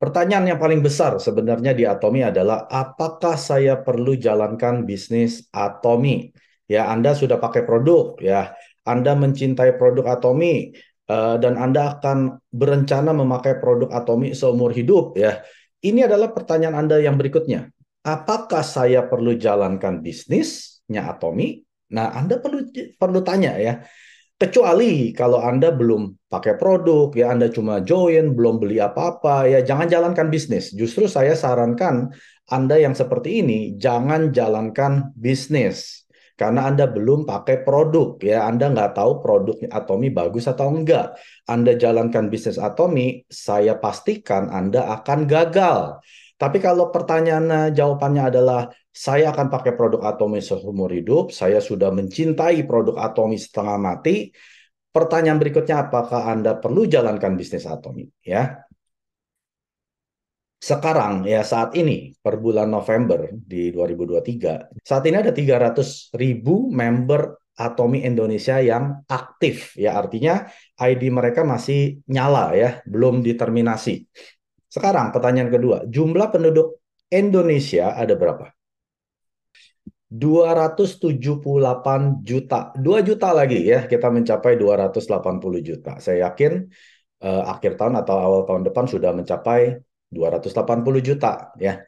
Pertanyaan yang paling besar sebenarnya di Atomi adalah apakah saya perlu jalankan bisnis Atomi? Ya, Anda sudah pakai produk, ya, Anda mencintai produk Atomi, dan Anda akan berencana memakai produk Atomi seumur hidup, ya. Ini adalah pertanyaan Anda yang berikutnya. Apakah saya perlu jalankan bisnisnya Atomi? Nah, Anda perlu perlu tanya ya. Kecuali kalau Anda belum pakai produk, ya Anda cuma join, belum beli apa-apa, ya jangan jalankan bisnis. Justru saya sarankan Anda yang seperti ini, jangan jalankan bisnis. Karena Anda belum pakai produk, ya Anda nggak tahu produk Atomi bagus atau enggak. Anda jalankan bisnis Atomi, saya pastikan Anda akan gagal. Tapi kalau pertanyaannya, jawabannya adalah saya akan pakai produk Atomi seumur hidup. Saya sudah mencintai produk Atomi setengah mati. Pertanyaan berikutnya, apakah Anda perlu jalankan bisnis Atomi? Ya, sekarang ya saat ini per bulan November di 2023, saat ini ada 300.000 member Atomi Indonesia yang aktif. Ya, artinya ID mereka masih nyala ya, belum diterminasi. Sekarang pertanyaan kedua, jumlah penduduk Indonesia ada berapa? 278 juta. 2 juta lagi ya, kita mencapai 280 juta. Saya yakin akhir tahun atau awal tahun depan sudah mencapai 280 juta ya.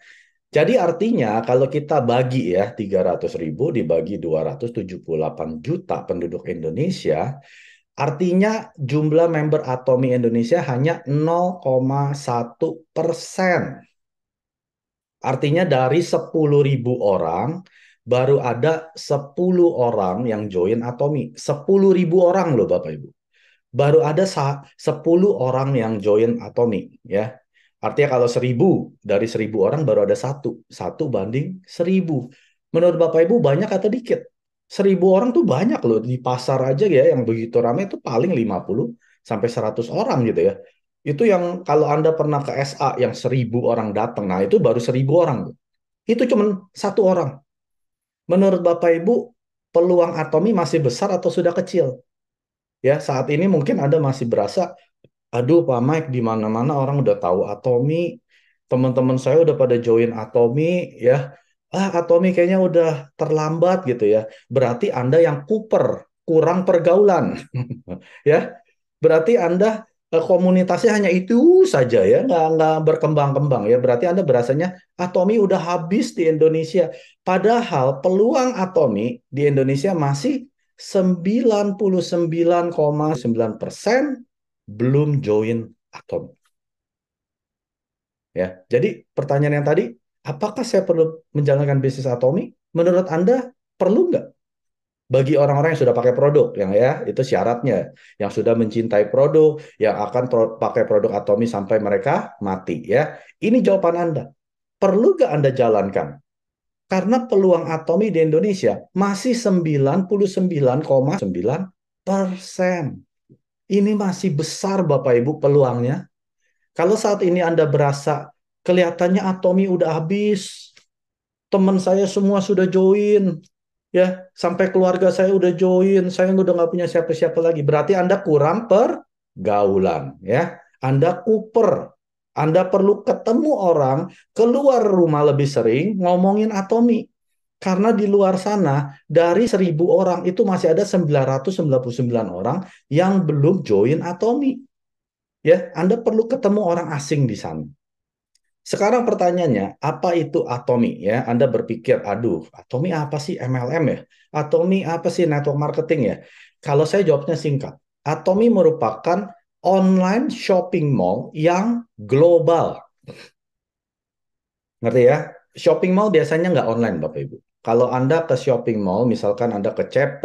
Jadi artinya kalau kita bagi ya 300.000 dibagi 278 juta penduduk Indonesia, artinya jumlah member Atomi Indonesia hanya 0,1%. Artinya dari 10.000 orang, baru ada 10 orang yang join Atomi. 10.000 orang loh Bapak Ibu. Baru ada 10 orang yang join Atomi. Ya. Artinya kalau 1.000, dari 1.000 orang baru ada satu. Satu banding 1.000. Menurut Bapak Ibu banyak atau dikit? 1.000 orang tuh banyak loh. Di pasar aja ya yang begitu ramai itu paling 50 sampai 100 orang gitu ya. Itu yang kalau Anda pernah ke SA yang 1.000 orang datang, nah itu baru 1.000 orang. Itu cuma satu orang. Menurut Bapak Ibu, peluang Atomi masih besar atau sudah kecil? Ya, saat ini mungkin Anda masih berasa, aduh Pak Mike, di mana-mana orang udah tahu Atomi, teman-teman saya udah pada join Atomi, ya. Atomi kayaknya udah terlambat gitu ya. Berarti Anda yang kuper, kurang pergaulan. Ya, berarti Anda komunitasnya hanya itu saja ya, nggak berkembang-kembang ya. Berarti Anda berasanya Atomi udah habis di Indonesia. Padahal peluang Atomi di Indonesia masih 99,9% belum join Atomi. Ya, jadi pertanyaan yang tadi, apakah saya perlu menjalankan bisnis Atomi? Menurut Anda perlu nggak? Bagi orang-orang yang sudah pakai produk, yang ya itu syaratnya, yang sudah mencintai produk, yang akan pakai produk Atomi sampai mereka mati ya. Ini jawaban Anda. Perlu nggak Anda jalankan? Karena peluang Atomi di Indonesia masih 99,9%. Ini masih besar Bapak Ibu peluangnya. Kalau saat ini Anda berasa kelihatannya Atomi udah habis, teman saya semua sudah join, ya sampai keluarga saya udah join, saya udah nggak punya siapa-siapa lagi. Berarti Anda kurang pergaulan, ya. Anda kuper. Anda perlu ketemu orang, keluar rumah lebih sering, ngomongin Atomi. Karena di luar sana, dari 1.000 orang, itu masih ada 999 orang yang belum join Atomi. Ya, Anda perlu ketemu orang asing di sana. Sekarang pertanyaannya, apa itu Atomi ya? Anda berpikir, aduh, Atomi apa sih MLM ya? Atomi apa sih network marketing ya? Kalau saya jawabnya singkat, Atomi merupakan online shopping mall yang global. Ngerti ya? Shopping mall biasanya nggak online, Bapak Ibu. Kalau Anda ke shopping mall, misalkan Anda ke CP,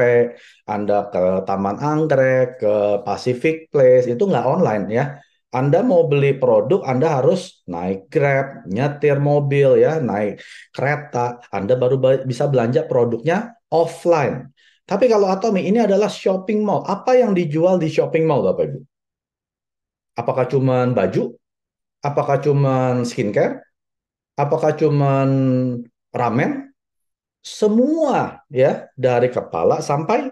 Anda ke Taman Anggrek, ke Pacific Place, itu nggak online ya. Anda mau beli produk, Anda harus naik Grab, nyetir mobil ya, naik kereta. Anda baru bisa belanja produknya offline. Tapi kalau Atomi ini adalah shopping mall. Apa yang dijual di shopping mall, Bapak Ibu? Apakah cuman baju? Apakah cuman skincare? Apakah cuman ramen? Semua ya, dari kepala sampai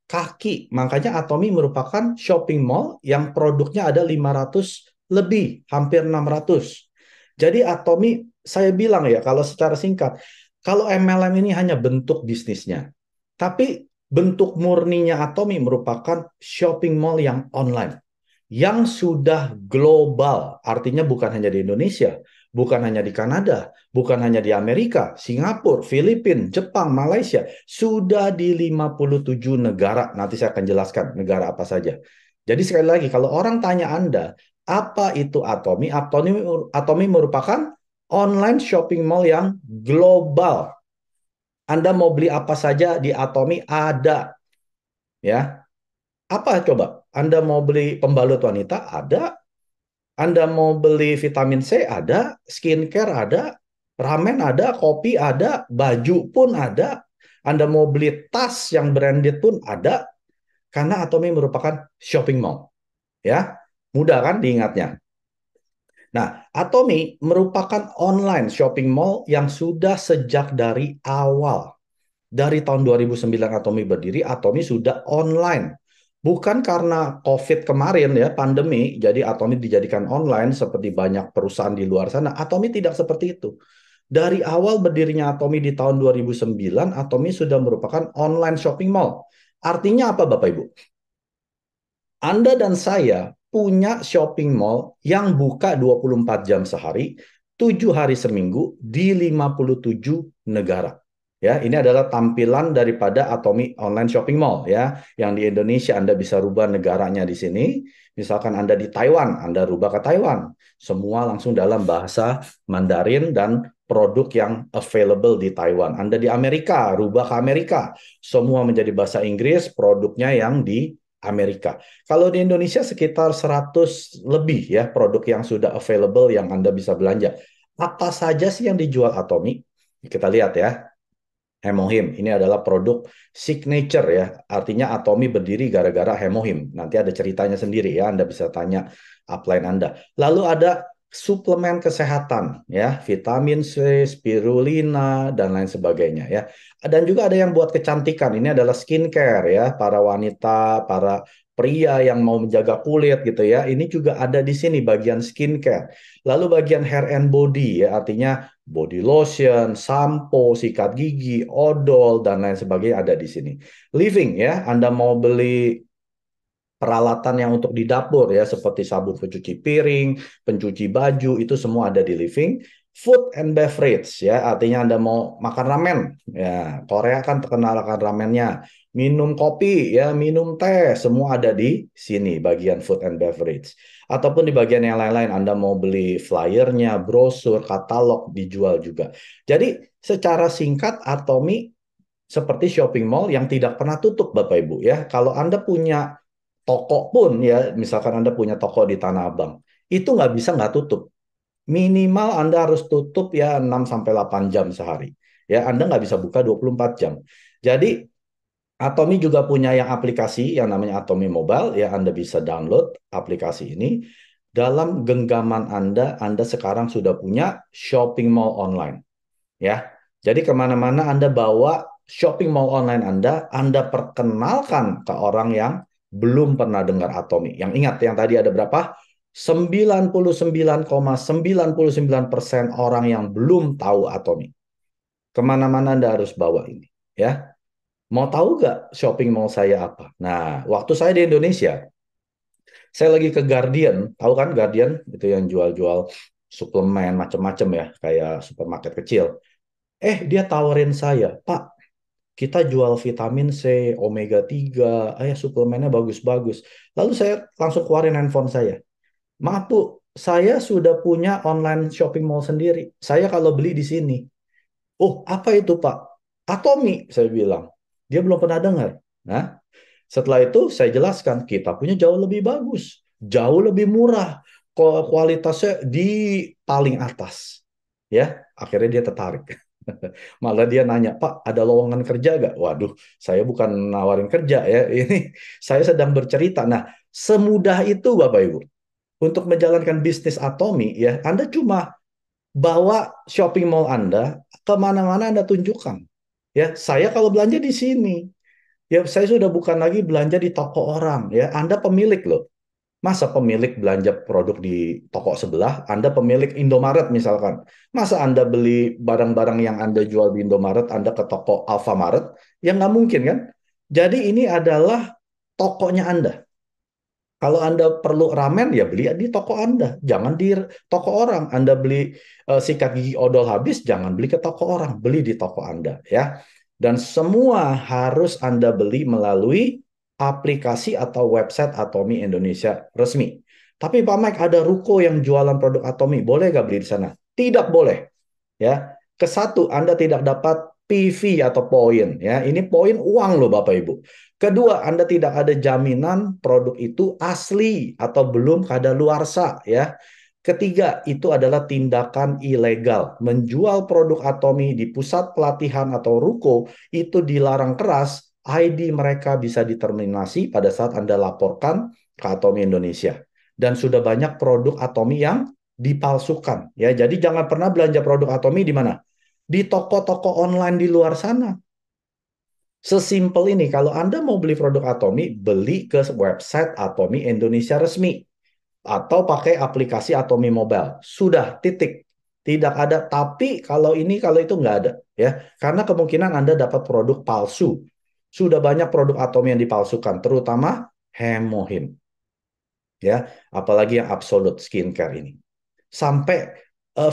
kaki. Makanya Atomi merupakan shopping mall yang produknya ada 500 lebih, hampir 600. Jadi Atomi, saya bilang ya, kalau secara singkat, kalau MLM ini hanya bentuk bisnisnya, tapi bentuk murninya Atomi merupakan shopping mall yang online, yang sudah global. Artinya bukan hanya di Indonesia, bukan hanya di Kanada, bukan hanya di Amerika, Singapura, Filipina, Jepang, Malaysia, sudah di 57 negara. Nanti saya akan jelaskan negara apa saja. Jadi sekali lagi, kalau orang tanya Anda, apa itu Atomi? Atomi merupakan online shopping mall yang global. Anda mau beli apa saja di Atomi ada, ya. Apa coba? Anda mau beli pembalut wanita? Ada. Anda mau beli vitamin C? Ada. Skincare ada. Ramen ada. Kopi ada. Baju pun ada. Anda mau beli tas yang branded pun ada. Karena Atomi merupakan shopping mall. Ya, mudah kan diingatnya. Nah, Atomi merupakan online shopping mall yang sudah sejak dari awal. Dari tahun 2009 Atomi berdiri, Atomi sudah online. Bukan karena COVID kemarin ya, pandemi, jadi Atomi dijadikan online seperti banyak perusahaan di luar sana. Atomi tidak seperti itu. Dari awal berdirinya Atomi di tahun 2009, Atomi sudah merupakan online shopping mall. Artinya apa Bapak Ibu? Anda dan saya punya shopping mall yang buka 24 jam sehari, 7 hari seminggu di 57 negara. Ya, ini adalah tampilan daripada Atomi Online Shopping Mall ya. Yang di Indonesia Anda bisa rubah negaranya di sini. Misalkan Anda di Taiwan, Anda rubah ke Taiwan. Semua langsung dalam bahasa Mandarin dan produk yang available di Taiwan. Anda di Amerika, rubah ke Amerika. Semua menjadi bahasa Inggris, produknya yang di Amerika. Kalau di Indonesia sekitar 100 lebih ya produk yang sudah available yang Anda bisa belanja. Apa saja sih yang dijual Atomi? Kita lihat ya. Hemohim, ini adalah produk signature ya. Artinya Atomi berdiri gara-gara Hemohim. Nanti ada ceritanya sendiri ya, Anda bisa tanya upline Anda. Lalu ada suplemen kesehatan ya, vitamin C, spirulina dan lain sebagainya ya. Dan juga ada yang buat kecantikan. Ini adalah skincare ya, para wanita, para pria yang mau menjaga kulit gitu ya. Ini juga ada di sini bagian skincare. Lalu bagian hair and body ya, artinya body lotion, sampo, sikat gigi, odol, dan lain sebagainya ada di sini. Living ya, Anda mau beli peralatan yang untuk di dapur ya, seperti sabun pencuci piring, pencuci baju, itu semua ada di living. Food and beverage ya, artinya Anda mau makan ramen ya, Korea kan terkenal akan ramennya. Minum kopi ya, minum teh, semua ada di sini bagian food and beverage. Ataupun di bagian yang lain-lain Anda mau beli flyernya, brosur, katalog dijual juga. Jadi secara singkat Atomi seperti shopping mall yang tidak pernah tutup Bapak Ibu ya. Kalau Anda punya toko pun ya, misalkan Anda punya toko di Tanah Abang, itu nggak bisa nggak tutup. Minimal Anda harus tutup ya 6 sampai 8 jam sehari. Ya, Anda nggak bisa buka 24 jam. Jadi Atomi juga punya yang aplikasi yang namanya Atomi Mobile, ya Anda bisa download aplikasi ini. Dalam genggaman Anda sekarang sudah punya shopping mall online. Ya, jadi kemana-mana Anda bawa shopping mall online Anda perkenalkan ke orang yang belum pernah dengar Atomi. Yang ingat, yang tadi ada berapa? 99,99% orang yang belum tahu Atomi. Kemana-mana Anda harus bawa ini. Ya, mau tahu nggak shopping mall saya apa? Nah, waktu saya di Indonesia, saya lagi ke Guardian. Tahu kan Guardian? Itu yang jual-jual suplemen macam-macam ya, kayak supermarket kecil. Dia tawarin saya, Pak, kita jual vitamin C, omega 3, suplemennya bagus-bagus. Lalu saya langsung keluarin handphone saya. Maaf Bu, saya sudah punya online shopping mall sendiri. Saya kalau beli di sini. Oh, apa itu Pak? Atomi, saya bilang. Dia belum pernah dengar. Nah, setelah itu saya jelaskan, kita punya jauh lebih bagus, jauh lebih murah, kualitasnya di paling atas. Ya, akhirnya dia tertarik. Malah dia nanya, Pak, ada lowongan kerja gak? Waduh, saya bukan nawarin kerja ya. Ini saya sedang bercerita. Nah, semudah itu Bapak Ibu. Untuk menjalankan bisnis Atomi, ya, Anda cuma bawa shopping mall Anda kemana-mana Anda tunjukkan. Ya, saya kalau belanja di sini, ya saya sudah bukan lagi belanja di toko orang. Ya, Anda pemilik loh. Masa pemilik belanja produk di toko sebelah, Anda pemilik Indomaret misalkan. Masa Anda beli barang-barang yang Anda jual di Indomaret, Anda ke toko Alfamaret? Ya nggak mungkin kan? Jadi ini adalah tokonya Anda. Kalau Anda perlu ramen, ya beli di toko Anda. Jangan di toko orang. Anda beli sikat gigi odol habis, jangan beli ke toko orang. Beli di toko Anda. Ya. Dan semua harus Anda beli melalui aplikasi atau website Atomi Indonesia resmi. Tapi Pak Mike, ada ruko yang jualan produk Atomi. Boleh nggak beli di sana? Tidak boleh. Ya. Kesatu, Anda tidak dapat PV atau poin. Ya. Ini poin uang loh Bapak Ibu. Kedua, Anda tidak ada jaminan produk itu asli atau belum kadaluarsa ya. Ketiga, itu adalah tindakan ilegal. Menjual produk Atomi di pusat pelatihan atau ruko itu dilarang keras. ID mereka bisa diterminasi pada saat Anda laporkan ke Atomi Indonesia. Dan sudah banyak produk Atomi yang dipalsukan ya. Jadi jangan pernah belanja produk Atomi di mana? Di toko-toko online di luar sana. Sesimpel ini, kalau Anda mau beli produk Atomi, beli ke website Atomi Indonesia resmi. Atau pakai aplikasi Atomi Mobile. Sudah, titik. Tidak ada, tapi kalau itu nggak ada. Ya, karena kemungkinan Anda dapat produk palsu. Sudah banyak produk Atomi yang dipalsukan, terutama Hemohim. Ya, apalagi yang Absolute Skincare ini. Sampai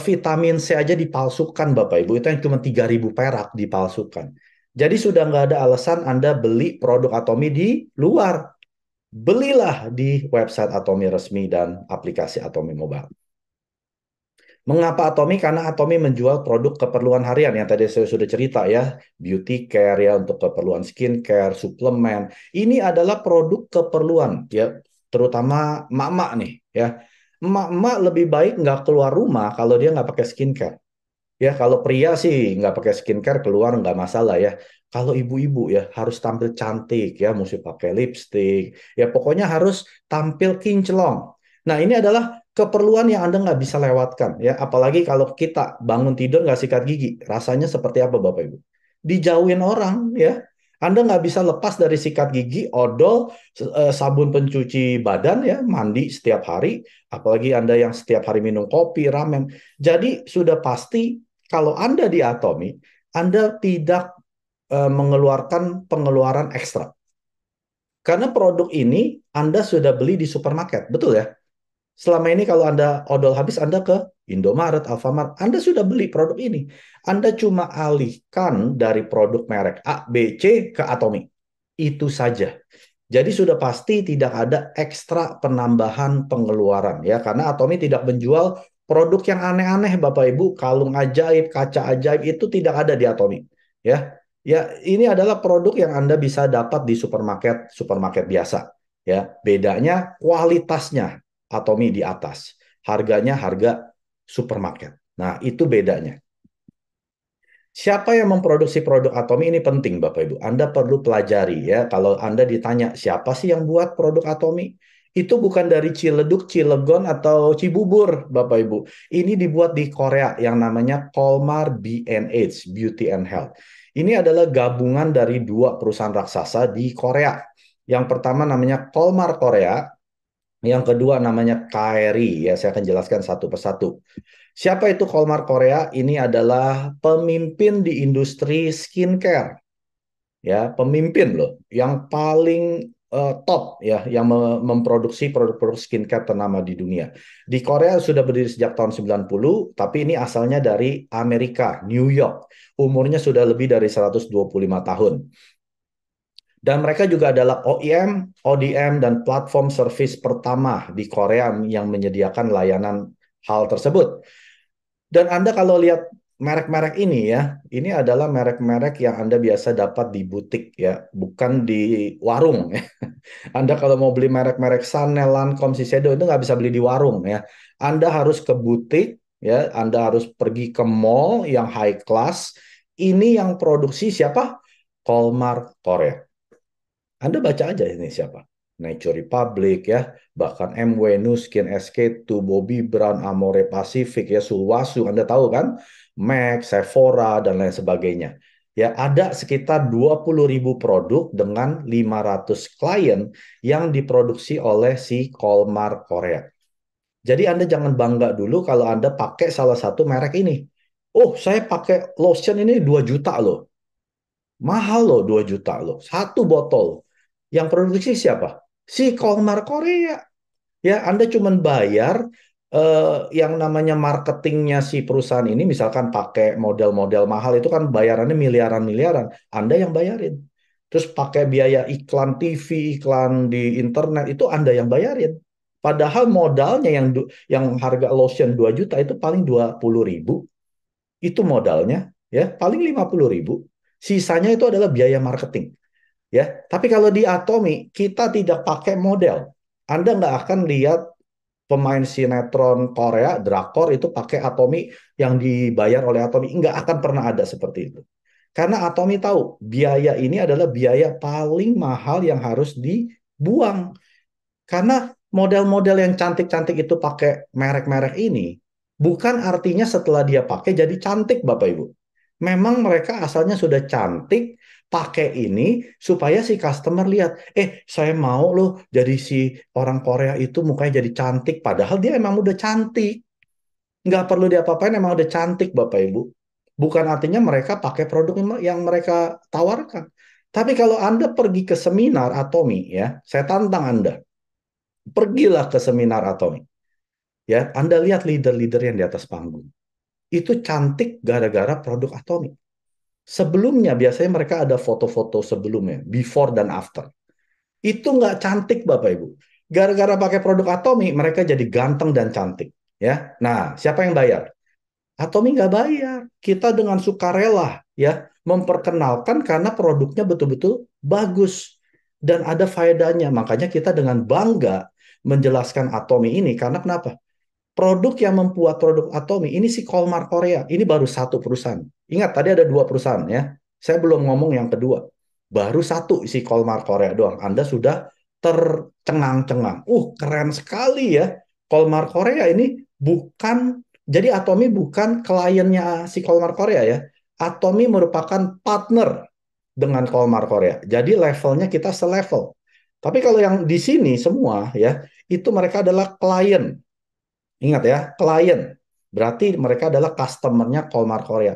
vitamin C aja dipalsukan Bapak Ibu. Itu yang cuma 3.000 perak dipalsukan. Jadi sudah nggak ada alasan Anda beli produk Atomi di luar. Belilah di website Atomi resmi dan aplikasi Atomi Mobile. Mengapa Atomi? Karena Atomi menjual produk keperluan harian yang tadi saya sudah cerita ya. Beauty care ya untuk keperluan skincare, suplemen. Ini adalah produk keperluan ya, terutama emak-emak nih ya. Emak-emak lebih baik nggak keluar rumah kalau dia nggak pakai skincare. Ya, kalau pria sih nggak pakai skincare keluar nggak masalah ya. Kalau ibu-ibu ya harus tampil cantik ya, mesti pakai lipstick. Ya pokoknya harus tampil kinclong. Nah ini adalah keperluan yang Anda nggak bisa lewatkan ya. Apalagi kalau kita bangun tidur nggak sikat gigi, rasanya seperti apa Bapak Ibu? Dijauhin orang ya. Anda nggak bisa lepas dari sikat gigi, odol, sabun pencuci badan ya, mandi setiap hari. Apalagi Anda yang setiap hari minum kopi, ramen. Jadi sudah pasti kalau Anda di Atomi, Anda tidak mengeluarkan pengeluaran ekstra. Karena produk ini Anda sudah beli di supermarket, betul ya? Selama ini kalau Anda odol habis, Anda ke Indomaret, Alfamart, Anda sudah beli produk ini. Anda cuma alihkan dari produk merek A, B, C ke Atomi. Itu saja. Jadi sudah pasti tidak ada ekstra penambahan pengeluaran ya, karena Atomi tidak menjual produk yang aneh-aneh Bapak Ibu, kalung ajaib, kaca ajaib itu tidak ada di Atomi ya. Ya, ini adalah produk yang Anda bisa dapat di supermarket supermarket biasa ya. Bedanya kualitasnya Atomi di atas, harganya harga supermarket. Nah, itu bedanya. Siapa yang memproduksi produk Atomi ini penting Bapak Ibu. Anda perlu pelajari ya. Kalau Anda ditanya siapa sih yang buat produk Atomi? Itu bukan dari Ciledug, Cilegon atau Cibubur Bapak Ibu. Ini dibuat di Korea yang namanya Colmar B&H, Beauty and Health. Ini adalah gabungan dari dua perusahaan raksasa di Korea. Yang pertama namanya Colmar Korea, yang kedua namanya KRI. Ya, saya akan jelaskan satu persatu. Siapa itu Kolmar Korea? Ini adalah pemimpin di industri skincare, ya, pemimpin loh, yang paling top ya, yang memproduksi produk-produk skincare ternama di dunia. Di Korea sudah berdiri sejak tahun 90, tapi ini asalnya dari Amerika, New York. Umurnya sudah lebih dari 125 tahun. Dan mereka juga adalah OEM, ODM, dan platform service pertama di Korea yang menyediakan layanan hal tersebut. Dan Anda kalau lihat merek-merek ini ya, ini adalah merek-merek yang Anda biasa dapat di butik ya, bukan di warung ya. Anda kalau mau beli merek-merek Chanel, Lancome, Shiseido itu nggak bisa beli di warung ya. Anda harus ke butik ya, Anda harus pergi ke mall yang high class. Ini yang produksi siapa? Colmar Korea. Anda baca aja ini siapa. Nature Republic ya, bahkan MW, Nuskin, SK2, Bobbi Brown, Amore Pacific ya, Sulwhasoo, Anda tahu kan? MAC, Sephora dan lain sebagainya. Ya, ada sekitar 20.000 produk dengan 500 klien yang diproduksi oleh si Kolmar Korea. Jadi Anda jangan bangga dulu kalau Anda pakai salah satu merek ini. Oh, saya pakai lotion ini 2 juta loh. Mahal loh 2 juta loh. Satu botol. Yang produksi siapa? Si Kolmar Korea. Ya, Anda cuma bayar yang namanya marketingnya si perusahaan ini, misalkan pakai model-model mahal itu kan bayarannya miliaran-miliaran. Anda yang bayarin. Terus pakai biaya iklan TV, iklan di internet, itu Anda yang bayarin. Padahal modalnya yang harga lotion 2 juta itu paling 20.000. Itu modalnya, ya paling 50.000. Sisanya itu adalah biaya marketing. Ya, tapi kalau di Atomi kita tidak pakai model. Anda nggak akan lihat pemain sinetron Korea, drakor itu pakai Atomi yang dibayar oleh Atomi. Nggak akan pernah ada seperti itu. Karena Atomi tahu biaya ini adalah biaya paling mahal yang harus dibuang. Karena model-model yang cantik-cantik itu pakai merek-merek ini, bukan artinya setelah dia pakai jadi cantik, Bapak Ibu. Memang mereka asalnya sudah cantik, pakai ini supaya si customer lihat, saya mau loh jadi si orang Korea itu mukanya jadi cantik, padahal dia emang udah cantik. Nggak perlu diapa-apain, emang udah cantik, Bapak Ibu. Bukan artinya mereka pakai produk yang mereka tawarkan. Tapi kalau Anda pergi ke seminar Atomi, ya, saya tantang Anda. Pergilah ke seminar Atomi. Ya, Anda lihat leader-leader yang di atas panggung. Itu cantik gara-gara produk Atomi. Sebelumnya biasanya mereka ada foto-foto sebelumnya, before dan after. Itu nggak cantik Bapak Ibu. Gara-gara pakai produk Atomi, mereka jadi ganteng dan cantik. Ya, nah siapa yang bayar? Atomi nggak bayar. Kita dengan sukarela ya memperkenalkan karena produknya betul-betul bagus dan ada faedahnya. Makanya kita dengan bangga menjelaskan Atomi ini karena kenapa? Produk yang membuat produk Atomi ini si Kolmar Korea. Ini baru satu perusahaan. Ingat tadi ada dua perusahaan ya. Saya belum ngomong yang kedua. Baru satu si Kolmar Korea doang. Anda sudah tercengang-cengang. Keren sekali ya. Kolmar Korea ini bukan, jadi Atomi bukan kliennya si Kolmar Korea ya. Atomi merupakan partner dengan Kolmar Korea. Jadi levelnya kita selevel. Tapi kalau yang di sini semua ya, itu mereka adalah klien. Ingat ya, klien. Berarti mereka adalah customer-nya Kolmar Korea.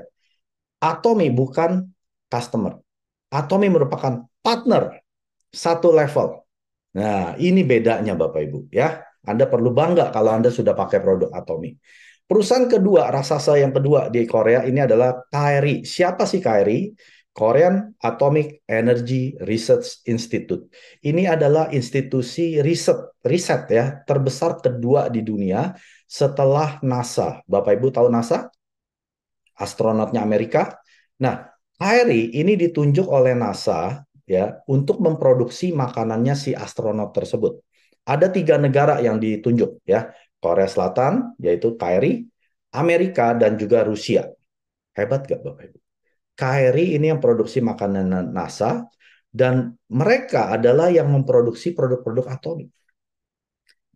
Atomi bukan customer. Atomi merupakan partner satu level. Nah, ini bedanya Bapak Ibu ya. Anda perlu bangga kalau Anda sudah pakai produk Atomi. Perusahaan kedua, raksasa yang kedua di Korea ini adalah KRI. Siapa sih KRI? Korean Atomic Energy Research Institute. Ini adalah institusi riset ya terbesar kedua di dunia setelah NASA. Bapak Ibu tahu NASA? Astronotnya Amerika. Nah, KRI ini ditunjuk oleh NASA ya untuk memproduksi makanannya si astronot tersebut. Ada 3 negara yang ditunjuk ya, Korea Selatan yaitu KRI, Amerika dan juga Rusia. Hebat gak Bapak Ibu? KRI ini yang produksi makanan NASA dan mereka adalah yang memproduksi produk-produk atomi.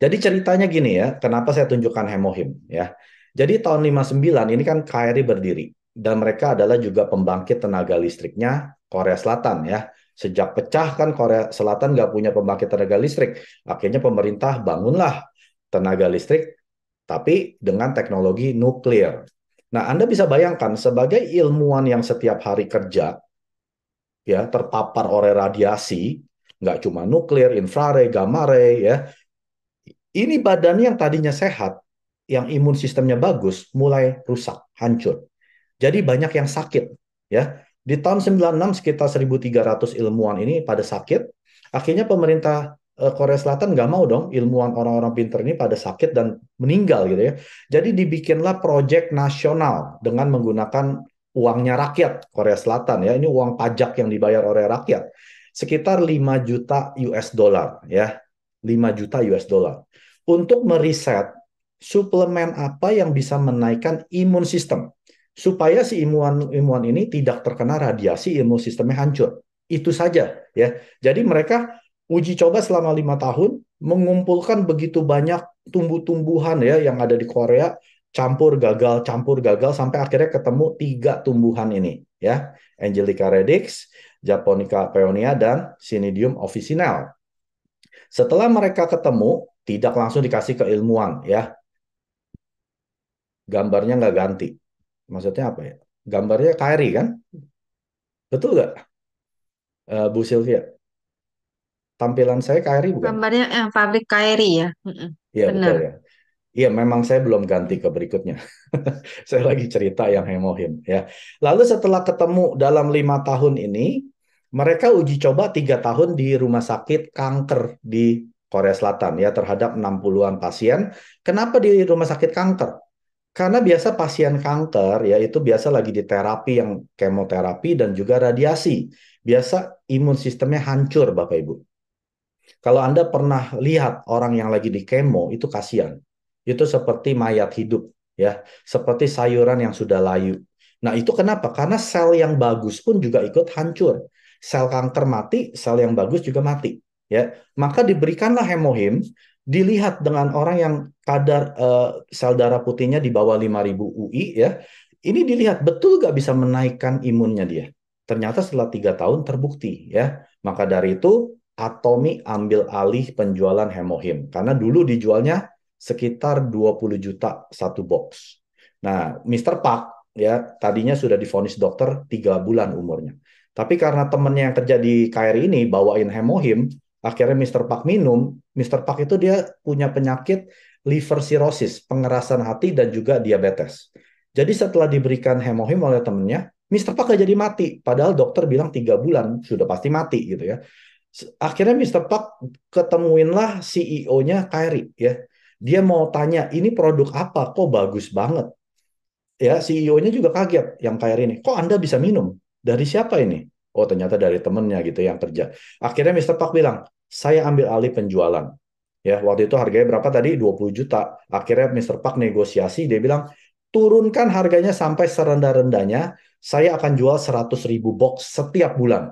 Jadi ceritanya gini ya, kenapa saya tunjukkan Hemohim ya. Jadi tahun 59 ini kan KRI berdiri dan mereka adalah juga pembangkit tenaga listriknya Korea Selatan ya. Sejak pecah kan Korea Selatan nggak punya pembangkit tenaga listrik. Akhirnya pemerintah bangunlah tenaga listrik tapi dengan teknologi nuklir. Nah, Anda bisa bayangkan sebagai ilmuwan yang setiap hari kerja ya terpapar oleh radiasi, nggak cuma nuklir, infrared, gamma ray ya. Ini badannya yang tadinya sehat, yang imun sistemnya bagus, mulai rusak, hancur. Jadi banyak yang sakit. Ya, di tahun 96 sekitar 1.300 ilmuwan ini pada sakit. Akhirnya pemerintah Korea Selatan nggak mau dong ilmuwan orang-orang pinter ini pada sakit dan meninggal gitu ya. Jadi dibikinlah proyek nasional dengan menggunakan uangnya rakyat Korea Selatan ya. Ini uang pajak yang dibayar oleh rakyat. Sekitar 5 juta US dollar ya. 5 juta US dollar untuk meriset suplemen apa yang bisa menaikkan imun sistem supaya si ilmuwan ini tidak terkena radiasi, imun sistemnya hancur. Itu saja ya. Jadi mereka uji coba selama 5 tahun mengumpulkan begitu banyak tumbuh-tumbuhan ya yang ada di Korea campur gagal sampai akhirnya ketemu 3 tumbuhan ini, ya. Angelica radix, Japonica peonia, dan Cnidium officinale. Setelah mereka ketemu, tidak langsung dikasih ke ilmuwan, ya. Gambarnya nggak ganti. Maksudnya apa ya? Gambarnya KRI kan? Betul nggak, Bu Sylvia? Tampilan saya KRI bukan? Gambarnya pabrik Kairi ya. Iya, Benar. betul ya. Iya, memang saya belum ganti ke berikutnya. Saya lagi cerita yang hemohim ya. Lalu setelah ketemu dalam 5 tahun ini, mereka uji coba 3 tahun di rumah sakit kanker di Korea Selatan ya terhadap 60-an pasien. Kenapa di rumah sakit kanker? Karena biasa pasien kanker ya itu biasa lagi di terapi yang kemoterapi dan juga radiasi. Biasa imun sistemnya hancur Bapak Ibu. Kalau Anda pernah lihat orang yang lagi di kemo, itu kasihan. Itu seperti mayat hidup, ya, seperti sayuran yang sudah layu. Nah, itu kenapa? Karena sel yang bagus pun juga ikut hancur. Sel kanker mati, sel yang bagus juga mati, ya. Maka diberikanlah hemohim, dilihat dengan orang yang kadar sel darah putihnya di bawah 5.000 UI, ya. Ini dilihat betul nggak bisa menaikkan imunnya dia. Ternyata setelah 3 tahun terbukti, ya. Maka dari itu Atomi ambil alih penjualan hemohim karena dulu dijualnya sekitar 20 juta satu box. Nah, Mister Park ya tadinya sudah divonis dokter 3 bulan umurnya. Tapi karena temennya yang kerja di KRI ini bawain hemohim, akhirnya Mister Park minum. Mister Park itu dia punya penyakit liver cirrhosis, pengerasan hati dan juga diabetes. Jadi setelah diberikan hemohim oleh temennya, Mister Park gak jadi mati. Padahal dokter bilang 3 bulan sudah pasti mati gitu ya. Akhirnya Mister Park ketemuinlah CEO-nya Kyrie ya. Dia mau tanya, ini produk apa? Kok bagus banget? Ya, CEO-nya juga kaget yang Kyrie ini. Kok Anda bisa minum? Dari siapa ini? Oh, ternyata dari temennya gitu yang kerja. Akhirnya Mister Park bilang, saya ambil alih penjualan. Ya, waktu itu harganya berapa tadi? 20 juta. Akhirnya Mister Park negosiasi, dia bilang, turunkan harganya sampai serendah-rendahnya, saya akan jual 100.000 box setiap bulan.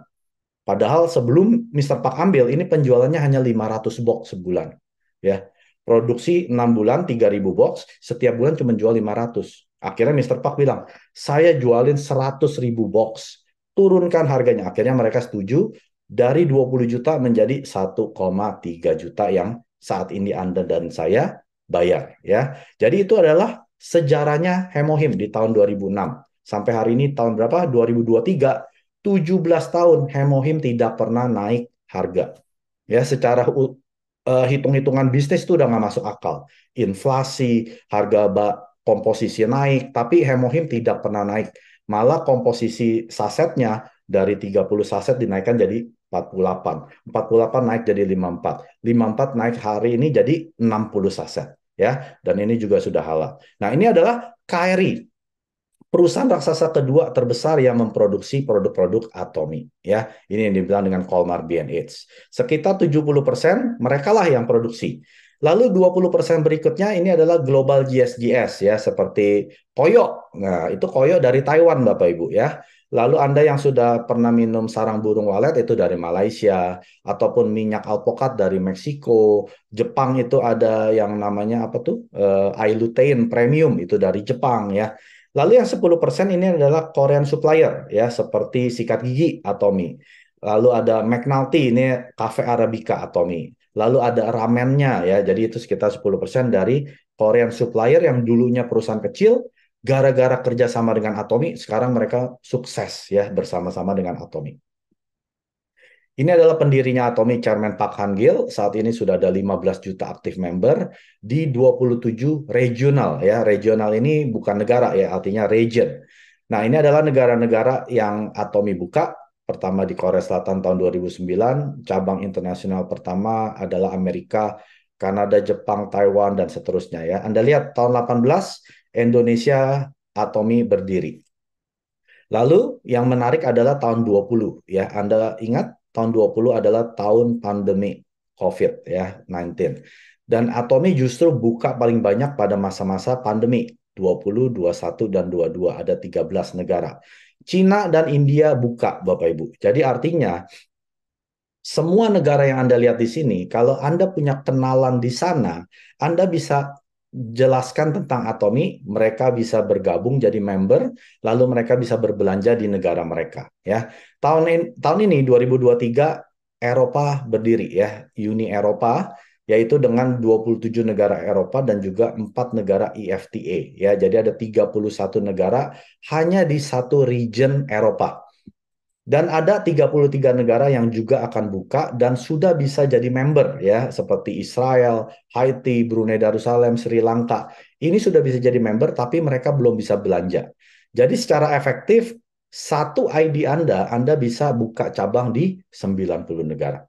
Padahal sebelum Mister Park ambil, ini penjualannya hanya 500 box sebulan. Ya, produksi 6 bulan 3.000 box, setiap bulan cuma jual 500. Akhirnya Mister Park bilang, saya jualin 100.000 box, turunkan harganya. Akhirnya mereka setuju, dari 20 juta menjadi 1,3 juta yang saat ini Anda dan saya bayar. Ya, jadi itu adalah sejarahnya Hemohim di tahun 2006. Sampai hari ini tahun berapa? 2023. 17 tahun Hemohim tidak pernah naik harga. Ya, secara hitung-hitungan bisnis itu udah nggak masuk akal. Inflasi, harga komposisi naik, tapi Hemohim tidak pernah naik. Malah komposisi sasetnya dari 30 saset dinaikkan jadi 48. 48 naik jadi 54. 54 naik hari ini jadi 60 saset. Ya, dan ini juga sudah halal. Nah, ini adalah KRI, perusahaan raksasa kedua terbesar yang memproduksi produk-produk atomi. Ya, ini yang dibilang dengan Colmar B&H. Sekitar 70% mereka lah yang produksi. Lalu 20% berikutnya ini adalah global GSGS ya, seperti Koyo. Nah, itu Koyo dari Taiwan Bapak Ibu ya. Lalu Anda yang sudah pernah minum sarang burung walet itu dari Malaysia, ataupun minyak alpukat dari Meksiko. Jepang itu ada yang namanya apa tuh? Ilutein Premium itu dari Jepang ya. Lalu yang 10% ini adalah Korean supplier ya seperti sikat gigi Atomi. Lalu ada McNulty ini Cafe Arabica Atomi. Lalu ada ramennya ya. Jadi itu sekitar 10% dari Korean supplier yang dulunya perusahaan kecil, gara-gara kerjasama dengan Atomi sekarang mereka sukses ya bersama-sama dengan Atomi. Ini adalah pendirinya Atomic, Chairman Park Han-gil. Saat ini sudah ada 15 juta aktif member di 27 regional ya. Regional ini bukan negara ya, artinya region. Nah, ini adalah negara-negara yang Atomi buka. Pertama di Korea Selatan tahun 2009, cabang internasional pertama adalah Amerika, Kanada, Jepang, Taiwan dan seterusnya ya. Anda lihat tahun 18 Indonesia Atomi berdiri. Lalu yang menarik adalah tahun 20 ya. Anda ingat tahun 20 adalah tahun pandemi COVID ya, 19. Dan Atomi justru buka paling banyak pada masa-masa pandemi 20, 21 dan 22, ada 13 negara. Cina dan India buka Bapak Ibu. Jadi artinya semua negara yang Anda lihat di sini, kalau Anda punya kenalan di sana, Anda bisa jelaskan tentang Atomi, mereka bisa bergabung jadi member, lalu mereka bisa berbelanja di negara mereka. Ya, tahun ini 2023 Eropa berdiri ya, Uni Eropa, yaitu dengan 27 negara Eropa dan juga 4 negara EFTA. Ya, jadi ada 31 negara hanya di satu region Eropa. Dan ada 33 negara yang juga akan buka dan sudah bisa jadi member ya, seperti Israel, Haiti, Brunei Darussalam, Sri Lanka. Ini sudah bisa jadi member tapi mereka belum bisa belanja. Jadi secara efektif satu ID Anda bisa buka cabang di 90 negara.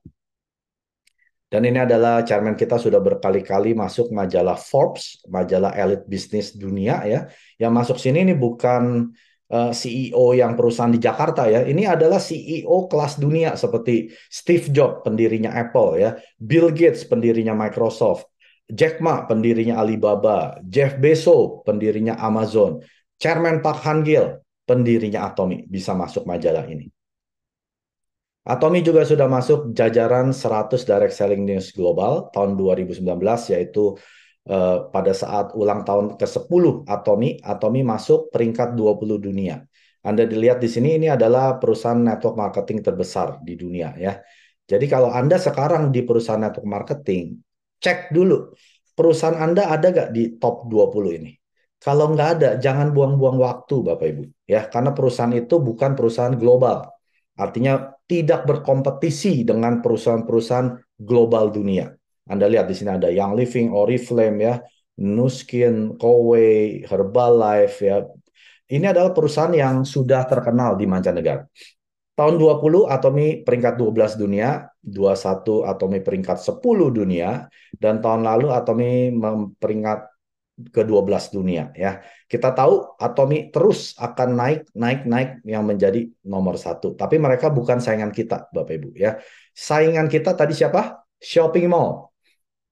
Dan ini adalah chairman kita sudah berkali-kali masuk majalah Forbes, majalah elit bisnis dunia ya. Yang masuk sini ini bukan CEO yang perusahaan di Jakarta ya. Ini adalah CEO kelas dunia seperti Steve Jobs, pendirinya Apple ya, Bill Gates, pendirinya Microsoft, Jack Ma, pendirinya Alibaba, Jeff Bezos, pendirinya Amazon, Chairman Park Han-gil, pendirinya Atomy bisa masuk majalah ini. Atomy juga sudah masuk jajaran 100 Direct Selling News Global tahun 2019, yaitu pada saat ulang tahun ke-10 Atomy, Atomy masuk peringkat 20 dunia. Anda dilihat di sini, ini adalah perusahaan network marketing terbesar di dunia ya. Jadi kalau Anda sekarang di perusahaan network marketing, cek dulu perusahaan Anda ada nggak di top 20 ini. Kalau nggak ada, jangan buang-buang waktu Bapak Ibu ya, karena perusahaan itu bukan perusahaan global. Artinya tidak berkompetisi dengan perusahaan-perusahaan global dunia. Anda lihat di sini ada Young Living, Oriflame ya, Nuskin, Coway, Herbalife ya. Ini adalah perusahaan yang sudah terkenal di mancanegara. Tahun 20 Atomy peringkat 12 dunia, 21 Atomy peringkat 10 dunia, dan tahun lalu Atomy peringkat ke-12 dunia ya. Kita tahu Atomy terus akan naik yang menjadi nomor satu. Tapi mereka bukan saingan kita, Bapak Ibu ya. Saingan kita tadi siapa? Shopping mall.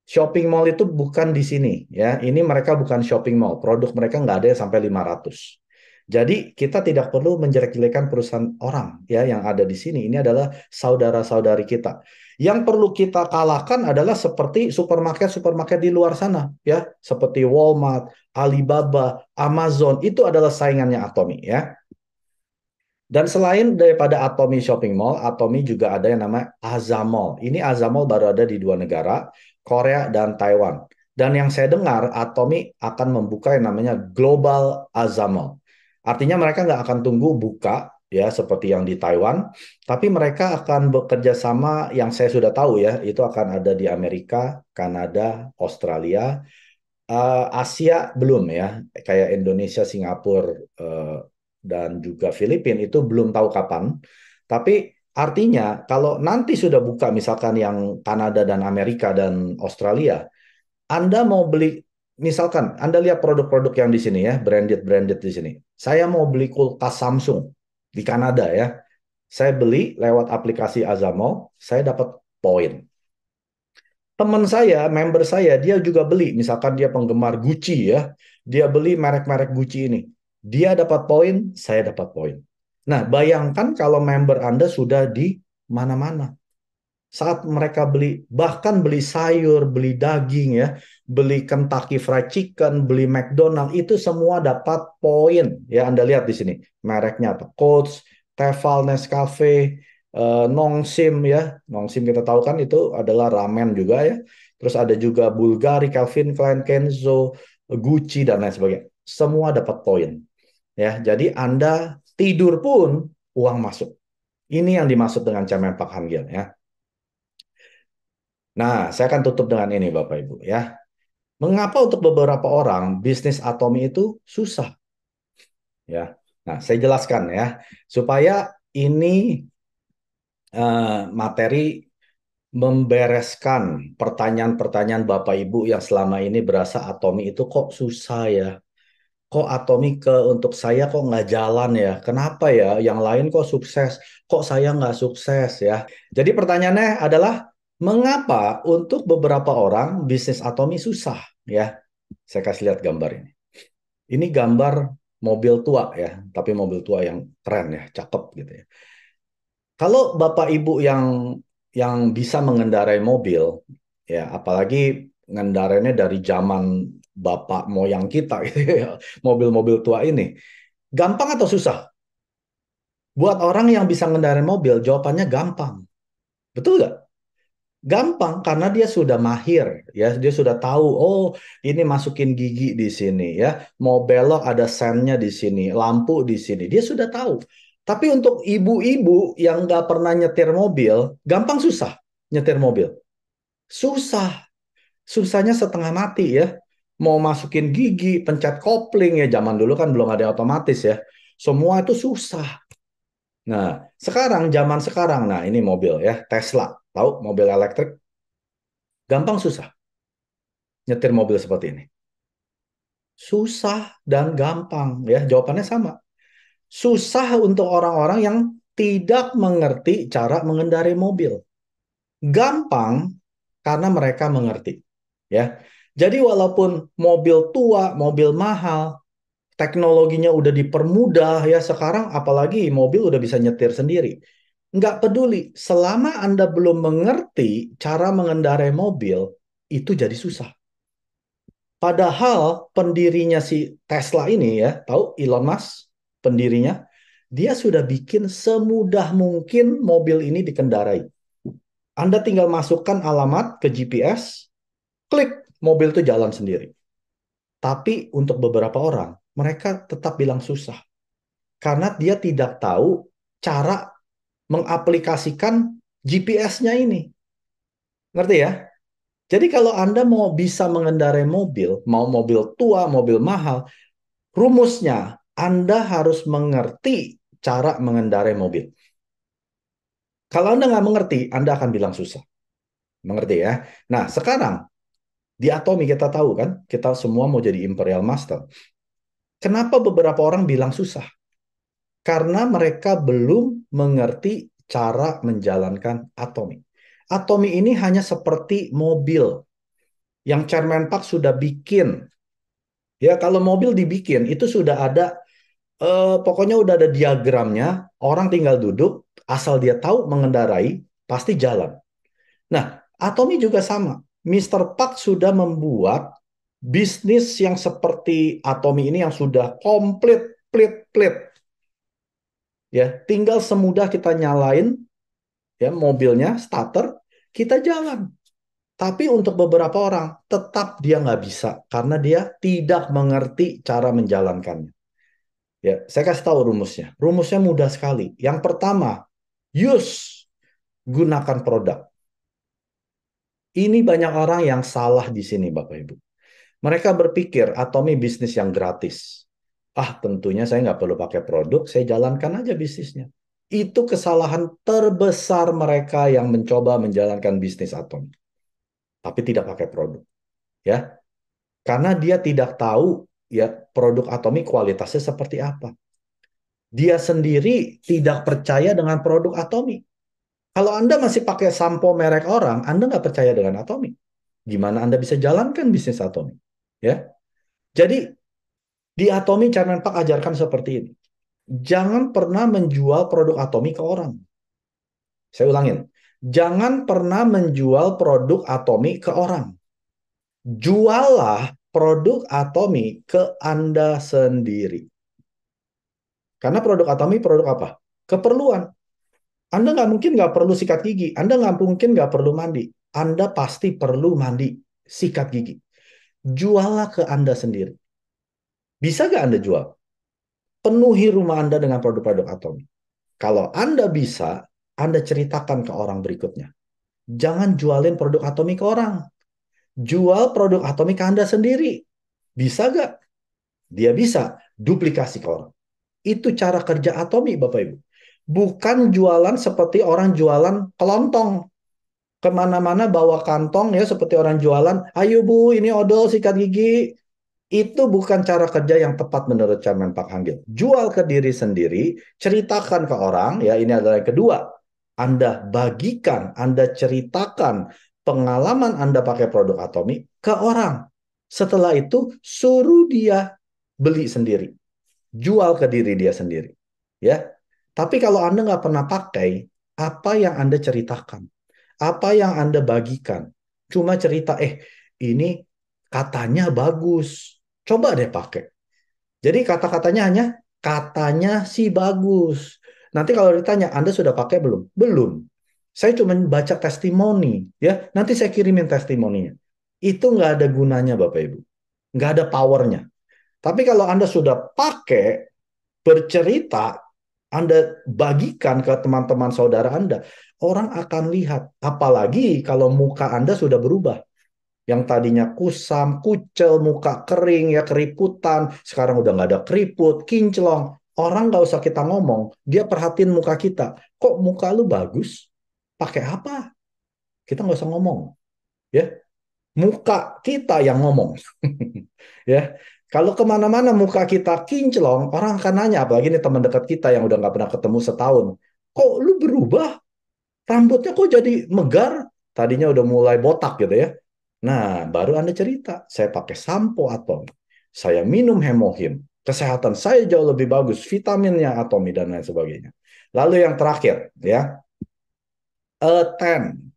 Shopping mall itu bukan di sini ya. Ini mereka bukan shopping mall. Produk mereka nggak ada yang sampai 500. Jadi kita tidak perlu menjelek-jelekan perusahaan orang ya yang ada di sini. Ini adalah saudara-saudari kita. Yang perlu kita kalahkan adalah seperti supermarket-supermarket di luar sana ya, seperti Walmart, Alibaba, Amazon, itu adalah saingannya Atomy ya. Dan selain daripada Atomy Shopping Mall, Atomy juga ada yang namanya Azamall. Ini Azamall baru ada di 2 negara, Korea dan Taiwan. Dan yang saya dengar, Atomy akan membuka yang namanya Global Azamall. Artinya mereka nggak akan tunggu buka ya seperti yang di Taiwan, tapi mereka akan bekerja sama yang saya sudah tahu ya, itu akan ada di Amerika, Kanada, Australia, Asia belum ya, kayak Indonesia, Singapura, dan juga Filipina itu belum tahu kapan. Tapi artinya kalau nanti sudah buka misalkan yang Kanada dan Amerika dan Australia, Anda mau beli, misalkan Anda lihat produk-produk yang di sini ya, branded-branded di sini. Saya mau beli kulkas Samsung di Kanada ya. Saya beli lewat aplikasi Azamall, saya dapat poin. Teman saya, member saya, dia juga beli. Misalkan dia penggemar Gucci ya, dia beli merek-merek Gucci ini. Dia dapat poin, saya dapat poin. Nah, bayangkan kalau member Anda sudah di mana-mana. Saat mereka beli, bahkan beli sayur, beli daging ya, beli Kentucky Fried Chicken, beli McDonald, itu semua dapat poin. Ya, Anda lihat di sini. Mereknya apa? Coach, Tefal, Nescafe, Nongsim ya. Nongsim kita tahu kan itu adalah ramen juga ya. Terus ada juga Bulgari, Calvin Klein, Kenzo, Gucci dan lain sebagainya. Semua dapat poin. Ya, jadi Anda tidur pun uang masuk. Ini yang dimaksud dengan cemen Pak Hangil ya. Nah, saya akan tutup dengan ini Bapak Ibu ya. Mengapa untuk beberapa orang bisnis Atomy itu susah ya? Nah, saya jelaskan ya supaya ini materi membereskan pertanyaan-pertanyaan Bapak Ibu yang selama ini berasa Atomy itu kok susah ya. Kok Atomy untuk saya kok nggak jalan ya? Kenapa ya? Yang lain kok sukses, kok saya nggak sukses ya? Jadi pertanyaannya adalah mengapa untuk beberapa orang bisnis Atomy susah ya? Saya kasih lihat gambar ini. Ini gambar mobil tua ya, tapi mobil tua yang keren ya, cakep gitu ya. Kalau Bapak Ibu yang bisa mengendarai mobil ya, apalagi ngendarainya dari zaman bapak moyang kita gitu ya, mobil-mobil tua ini. Gampang atau susah? Buat orang yang bisa ngendarin mobil, jawabannya gampang. Betul nggak? Gampang karena dia sudah mahir ya, dia sudah tahu oh ini masukin gigi di sini ya, mau belok ada sennya di sini, lampu di sini, dia sudah tahu. Tapi untuk ibu-ibu yang nggak pernah nyetir mobil, gampang susah nyetir mobil? Susah, susahnya setengah mati ya. Mau masukin gigi, pencet kopling ya, zaman dulu kan belum ada otomatis ya. Semua itu susah. Nah, zaman sekarang, nah ini mobil ya, Tesla, tahu mobil elektrik, gampang susah nyetir mobil seperti ini. Susah dan gampang ya, jawabannya sama. Susah untuk orang-orang yang tidak mengerti cara mengendarai mobil. Gampang karena mereka mengerti ya. Jadi walaupun mobil tua, mobil mahal, teknologinya udah dipermudah ya sekarang, apalagi mobil udah bisa nyetir sendiri. Nggak peduli, selama Anda belum mengerti cara mengendarai mobil, itu jadi susah. Padahal pendirinya si Tesla ini ya, tahu Elon Musk, pendirinya, dia sudah bikin semudah mungkin mobil ini dikendarai. Anda tinggal masukkan alamat ke GPS, klik, mobil itu jalan sendiri. Tapi untuk beberapa orang, mereka tetap bilang susah. Karena dia tidak tahu cara mengaplikasikan GPS-nya ini. Ngerti ya? Jadi kalau Anda mau bisa mengendarai mobil, mau mobil tua, mobil mahal, rumusnya Anda harus mengerti cara mengendarai mobil. Kalau Anda nggak mengerti, Anda akan bilang susah. Mengerti ya? Nah, sekarang di Atomi kita tahu kan, kita semua mau jadi Imperial Master. Kenapa beberapa orang bilang susah? Karena mereka belum mengerti cara menjalankan Atomi. Atomi ini hanya seperti mobil yang Chairman Park sudah bikin. Ya, kalau mobil dibikin itu sudah ada, pokoknya udah ada diagramnya. Orang tinggal duduk, asal dia tahu mengendarai, pasti jalan. Nah, Atomi juga sama. Mr. Park sudah membuat bisnis yang seperti Atomi ini yang sudah komplit, plit. Ya, tinggal semudah kita nyalain ya mobilnya, starter, kita jalan. Tapi untuk beberapa orang tetap dia nggak bisa karena dia tidak mengerti cara menjalankannya. Ya, saya kasih tahu rumusnya. Rumusnya mudah sekali. Yang pertama, use, gunakan produk. Ini banyak orang yang salah di sini, Bapak Ibu. Mereka berpikir Atomi bisnis yang gratis. Ah, tentunya saya nggak perlu pakai produk, saya jalankan aja bisnisnya. Itu kesalahan terbesar mereka yang mencoba menjalankan bisnis Atomi, tapi tidak pakai produk. Ya, karena dia tidak tahu ya produk Atomi kualitasnya seperti apa. Dia sendiri tidak percaya dengan produk Atomi. Kalau Anda masih pakai sampo merek orang, Anda nggak percaya dengan Atomi. Gimana Anda bisa jalankan bisnis Atomi? Ya, jadi di Atomi Chairman Park ajarkan seperti ini. Jangan pernah menjual produk Atomi ke orang. Saya ulangin. Jangan pernah menjual produk Atomi ke orang. Jualah produk Atomi ke Anda sendiri. Karena produk Atomi produk apa? Keperluan. Anda nggak mungkin nggak perlu sikat gigi. Anda nggak mungkin nggak perlu mandi. Anda pasti perlu mandi, sikat gigi. Jualah ke Anda sendiri. Bisa nggak Anda jual? Penuhi rumah Anda dengan produk-produk Atomi. Kalau Anda bisa, Anda ceritakan ke orang berikutnya. Jangan jualin produk Atomi ke orang. Jual produk Atomi ke Anda sendiri. Bisa nggak? Dia bisa. Duplikasi ke orang. Itu cara kerja Atomi, Bapak Ibu. Bukan jualan seperti orang jualan kelontong. Kemana-mana bawa kantong ya seperti orang jualan. Ayo Bu, ini odol sikat gigi. Itu bukan cara kerja yang tepat menurut Chairman Pak Hanggil. Jual ke diri sendiri, ceritakan ke orang, ya ini adalah yang kedua. Anda bagikan, Anda ceritakan pengalaman Anda pakai produk Atomi ke orang. Setelah itu, suruh dia beli sendiri. Jual ke diri dia sendiri. Ya, tapi kalau Anda nggak pernah pakai, apa yang Anda ceritakan? Apa yang Anda bagikan? Cuma cerita, ini Katanya bagus. Coba deh pakai. Jadi kata-katanya hanya katanya sih bagus. Nanti kalau ditanya, Anda sudah pakai belum? Belum. Saya cuma baca testimoni, ya. Nanti saya kirimin testimoninya. Itu nggak ada gunanya, Bapak Ibu. Nggak ada powernya. Tapi kalau Anda sudah pakai, bercerita, Anda bagikan ke teman-teman saudara Anda, orang akan lihat. Apalagi kalau muka Anda sudah berubah. Yang tadinya kusam, kucel, muka kering, ya keriputan. Sekarang udah nggak ada keriput, kinclong. Orang nggak usah kita ngomong, dia perhatiin muka kita. Kok muka lu bagus? Pakai apa? Kita nggak usah ngomong. Ya, muka kita yang ngomong. Ya, kalau kemana-mana muka kita kinclong, orang akan nanya, apalagi ini teman dekat kita yang udah nggak pernah ketemu setahun. Kok lu berubah? Rambutnya kok jadi megar? Tadinya udah mulai botak gitu ya. Nah, baru Anda cerita, saya pakai sampo Atom, saya minum hemohim, kesehatan saya jauh lebih bagus, vitaminnya Atomi dan lain sebagainya. Lalu yang terakhir, ya, attend.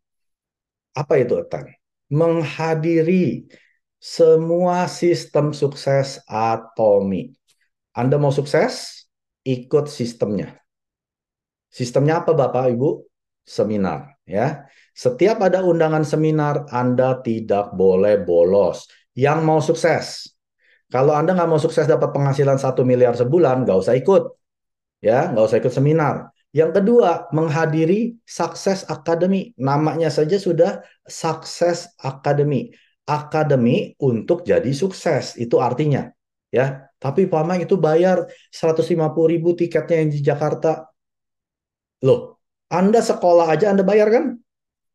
Apa itu attend? Menghadiri semua sistem sukses Atomi. Anda mau sukses? Ikut sistemnya. Sistemnya apa Bapak Ibu? Seminar, ya. Setiap ada undangan seminar, Anda tidak boleh bolos. Yang mau sukses. Kalau Anda nggak mau sukses dapat penghasilan 1 miliar sebulan, nggak usah ikut. Ya, nggak usah ikut seminar. Yang kedua, menghadiri Success Academy. Namanya saja sudah Success Academy. Akademi untuk jadi sukses. Itu artinya. Ya, tapi Pak Mike itu bayar 150.000 tiketnya yang di Jakarta. Loh, Anda sekolah aja Anda bayar kan?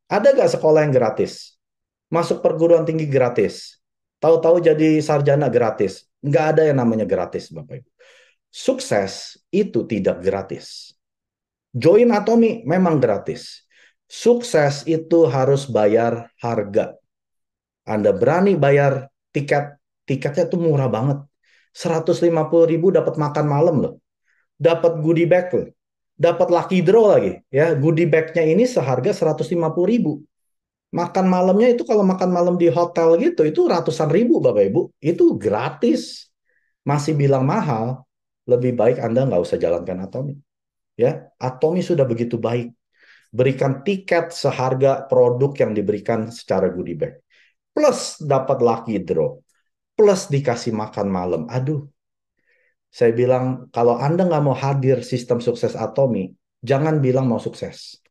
Ada nggak sekolah yang gratis? Masuk perguruan tinggi gratis. Tahu-tahu jadi sarjana gratis. Nggak ada yang namanya gratis, Bapak Ibu. Sukses itu tidak gratis. Join Atomi memang gratis. Sukses itu harus bayar harga. Anda berani bayar tiket, tiketnya tuh murah banget. 150.000 dapat makan malam loh. Dapat goodie bag loh. Dapat lucky draw lagi. Ya, goodie bag-nya ini seharga 150.000. Makan malamnya itu kalau makan malam di hotel gitu, itu ratusan ribu Bapak Ibu. Itu gratis. Masih bilang mahal, lebih baik Anda nggak usah jalankan Atomi. Ya, Atomi sudah begitu baik. Berikan tiket seharga produk yang diberikan secara goodie bag. Plus dapat lucky draw. Plus dikasih makan malam. Aduh, saya bilang kalau Anda nggak mau hadir sistem sukses Atomi, jangan bilang mau sukses.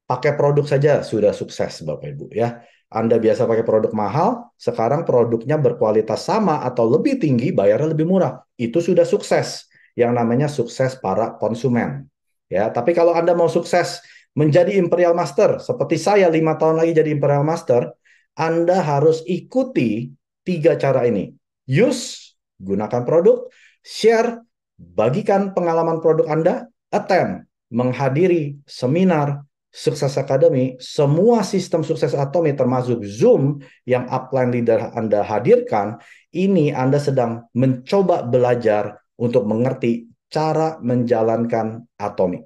Pakai produk saja sudah sukses, Bapak Ibu ya. Anda biasa pakai produk mahal, sekarang produknya berkualitas sama atau lebih tinggi, bayarnya lebih murah. Itu sudah sukses. Yang namanya sukses para konsumen. Ya, tapi kalau Anda mau sukses menjadi Imperial Master, seperti saya 5 tahun lagi jadi Imperial Master, Anda harus ikuti 3 cara ini. Use, gunakan produk, share, bagikan pengalaman produk Anda, attend, menghadiri seminar, Sukses Academy, semua sistem sukses Atomi termasuk Zoom yang upline leader Anda hadirkan, ini Anda sedang mencoba belajar untuk mengerti cara menjalankan Atomi.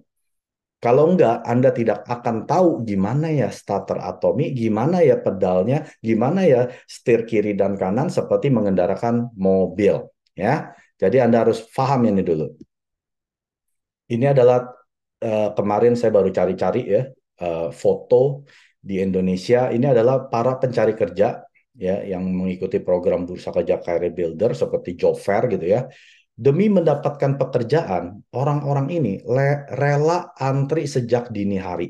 Kalau enggak, Anda tidak akan tahu gimana ya starter Atomi, gimana ya pedalnya, gimana ya setir kiri dan kanan seperti mengendarakan mobil. Ya, jadi Anda harus paham ini dulu. Ini adalah kemarin saya baru cari-cari ya foto di Indonesia. Ini adalah para pencari kerja ya yang mengikuti program Bursa Kerja Career Builder seperti Job Fair gitu ya. Demi mendapatkan pekerjaan, orang-orang ini rela antri sejak dini hari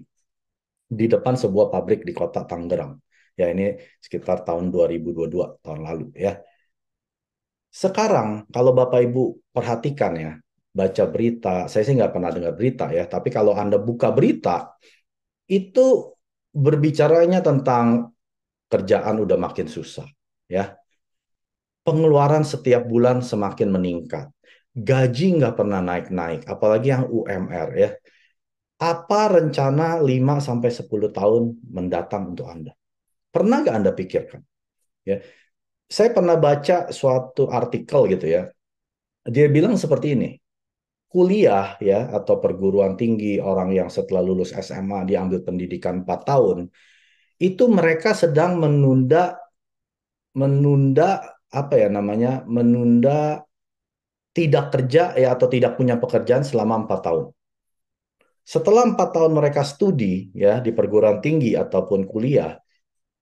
di depan sebuah pabrik di kota Tangerang. Ya ini sekitar tahun 2022 tahun lalu ya. Sekarang kalau Bapak Ibu perhatikan ya, baca berita, saya sih nggak pernah dengar berita ya, tapi kalau Anda buka berita, itu berbicaranya tentang kerjaan udah makin susah. Ya, pengeluaran setiap bulan semakin meningkat. Gaji nggak pernah naik-naik, apalagi yang UMR ya. Apa rencana 5 sampai 10 tahun mendatang untuk Anda? Pernah nggak Anda pikirkan? Ya, saya pernah baca suatu artikel gitu ya. Dia bilang seperti ini, kuliah ya atau perguruan tinggi orang yang setelah lulus SMA diambil pendidikan 4 tahun, itu mereka sedang menunda menunda apa ya namanya, menunda tidak kerja ya atau tidak punya pekerjaan selama 4 tahun. Setelah 4 tahun mereka studi ya di perguruan tinggi ataupun kuliah,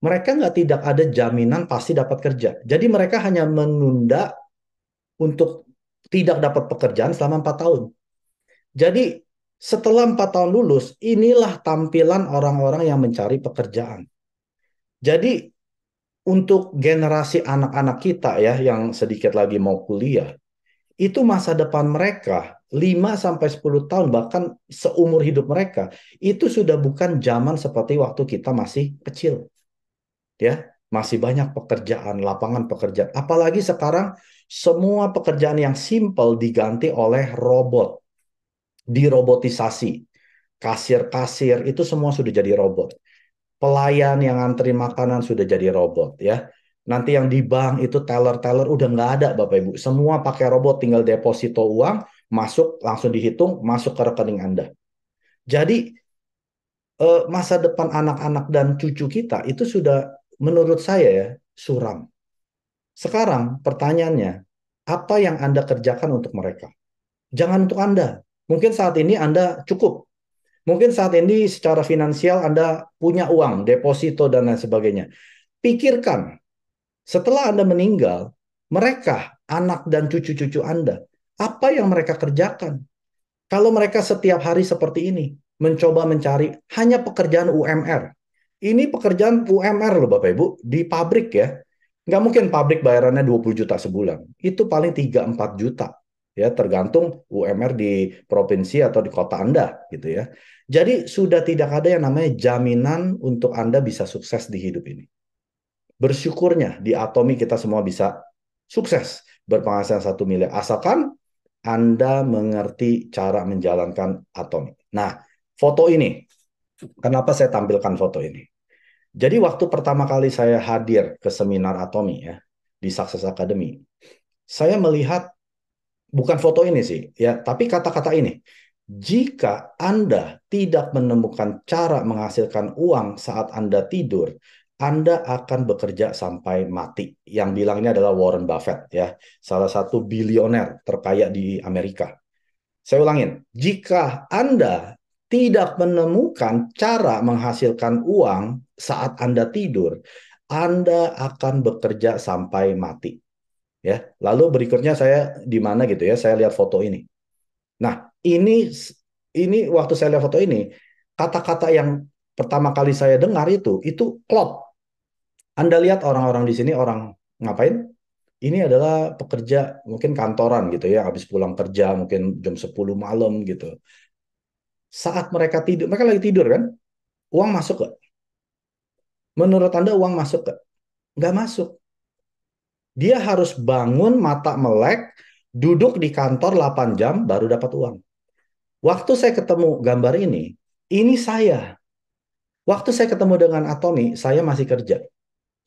mereka nggak tidak ada jaminan pasti dapat kerja. Jadi mereka hanya menunda untuk tidak dapat pekerjaan selama 4 tahun. Jadi setelah 4 tahun lulus, inilah tampilan orang-orang yang mencari pekerjaan. Jadi untuk generasi anak-anak kita ya yang sedikit lagi mau kuliah, itu masa depan mereka 5 sampai 10 tahun bahkan seumur hidup mereka itu sudah bukan zaman seperti waktu kita masih kecil ya. Masih banyak pekerjaan, lapangan pekerjaan. Apalagi sekarang semua pekerjaan yang simple diganti oleh robot, dirobotisasi. Kasir-kasir itu semua sudah jadi robot. Pelayan yang antri makanan sudah jadi robot ya. Nanti yang di bank itu teller-teller udah nggak ada Bapak Ibu. Semua pakai robot, tinggal deposito uang, masuk langsung dihitung, masuk ke rekening Anda. Jadi masa depan anak-anak dan cucu kita itu sudah menurut saya ya suram. Sekarang pertanyaannya, apa yang Anda kerjakan untuk mereka? Jangan untuk Anda. Mungkin saat ini Anda cukup. Mungkin saat ini secara finansial Anda punya uang, deposito dan lain sebagainya. Pikirkan, setelah Anda meninggal, mereka, anak dan cucu-cucu Anda, apa yang mereka kerjakan? Kalau mereka setiap hari seperti ini, mencoba mencari hanya pekerjaan UMR. Ini pekerjaan UMR loh Bapak Ibu, di pabrik ya. Nggak mungkin pabrik bayarannya 20 juta sebulan. Itu paling 3-4 juta. Ya, tergantung UMR di provinsi atau di kota Anda gitu ya. Jadi sudah tidak ada yang namanya jaminan untuk Anda bisa sukses di hidup ini. Bersyukurnya di Atomi kita semua bisa sukses berpenghasilan 1 miliar. Asalkan Anda mengerti cara menjalankan Atomi. Nah, foto ini. Kenapa saya tampilkan foto ini? Jadi waktu pertama kali saya hadir ke seminar Atomi ya, di Success Academy, saya melihat bukan foto ini sih, ya, tapi kata-kata ini. Jika Anda tidak menemukan cara menghasilkan uang saat Anda tidur, Anda akan bekerja sampai mati. Yang bilangnya adalah Warren Buffett, ya, salah satu bilioner terkaya di Amerika. Saya ulangin, jika Anda tidak menemukan cara menghasilkan uang saat Anda tidur, Anda akan bekerja sampai mati. Ya, lalu berikutnya saya di mana gitu ya, saya lihat foto ini. Nah, ini waktu saya lihat foto ini, kata-kata yang pertama kali saya dengar itu klop. Anda lihat orang-orang di sini orang ngapain? Ini adalah pekerja mungkin kantoran gitu ya, habis pulang kerja mungkin jam 10 malam gitu. Saat mereka tidur, mereka lagi tidur kan? Uang masuk gak? Menurut Anda uang masuk gak? Nggak masuk. Dia harus bangun mata melek, duduk di kantor 8 jam baru dapat uang. Waktu saya ketemu gambar ini saya. Waktu saya ketemu dengan Atomi, saya masih kerja.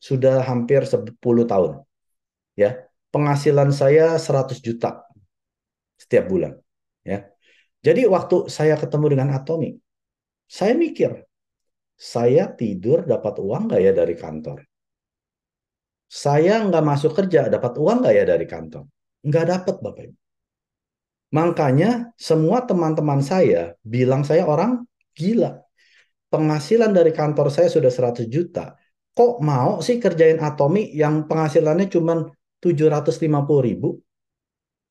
Sudah hampir 10 tahun. Ya, penghasilan saya 100 juta setiap bulan. Ya. Jadi waktu saya ketemu dengan Atomi, saya mikir, saya tidur dapat uang nggak ya dari kantor? Saya nggak masuk kerja, dapat uang nggak ya dari kantor? Nggak dapat, Bapak Ibu. Makanya semua teman-teman saya bilang saya orang gila. Penghasilan dari kantor saya sudah 100 juta. Kok mau sih kerjain Atomi yang penghasilannya cuma 750.000?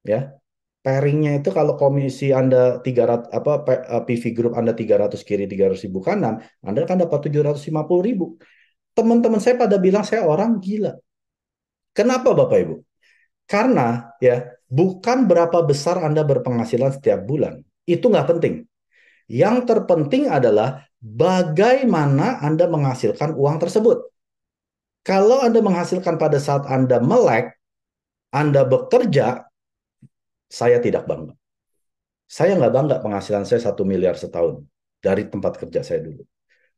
Ya, pairingnya itu kalau komisi Anda 300 apa PV Group Anda 300 kiri 300.000 kanan, Anda kan dapat 750.000. Teman-teman saya pada bilang saya orang gila. Kenapa Bapak Ibu? Karena ya bukan berapa besar Anda berpenghasilan setiap bulan. Itu nggak penting. Yang terpenting adalah bagaimana Anda menghasilkan uang tersebut. Kalau Anda menghasilkan pada saat Anda melek, Anda bekerja, saya tidak bangga. Saya nggak bangga penghasilan saya 1 miliar setahun dari tempat kerja saya dulu.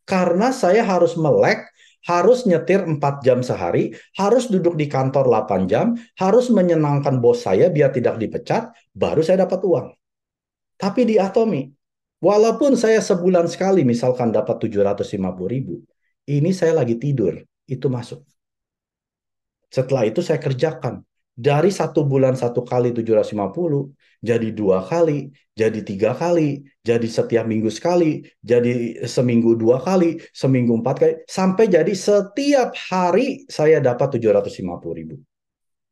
Karena saya harus melek, harus nyetir 4 jam sehari, harus duduk di kantor 8 jam, harus menyenangkan bos saya biar tidak dipecat, baru saya dapat uang. Tapi di Atomi, walaupun saya sebulan sekali misalkan dapat 750.000, ini saya lagi tidur, itu masuk. Setelah itu saya kerjakan. Dari 1 bulan 1 kali 750, jadi 2 kali, jadi 3 kali, jadi setiap minggu sekali, jadi seminggu 2 kali, seminggu 4 kali, sampai jadi setiap hari saya dapat 750.000.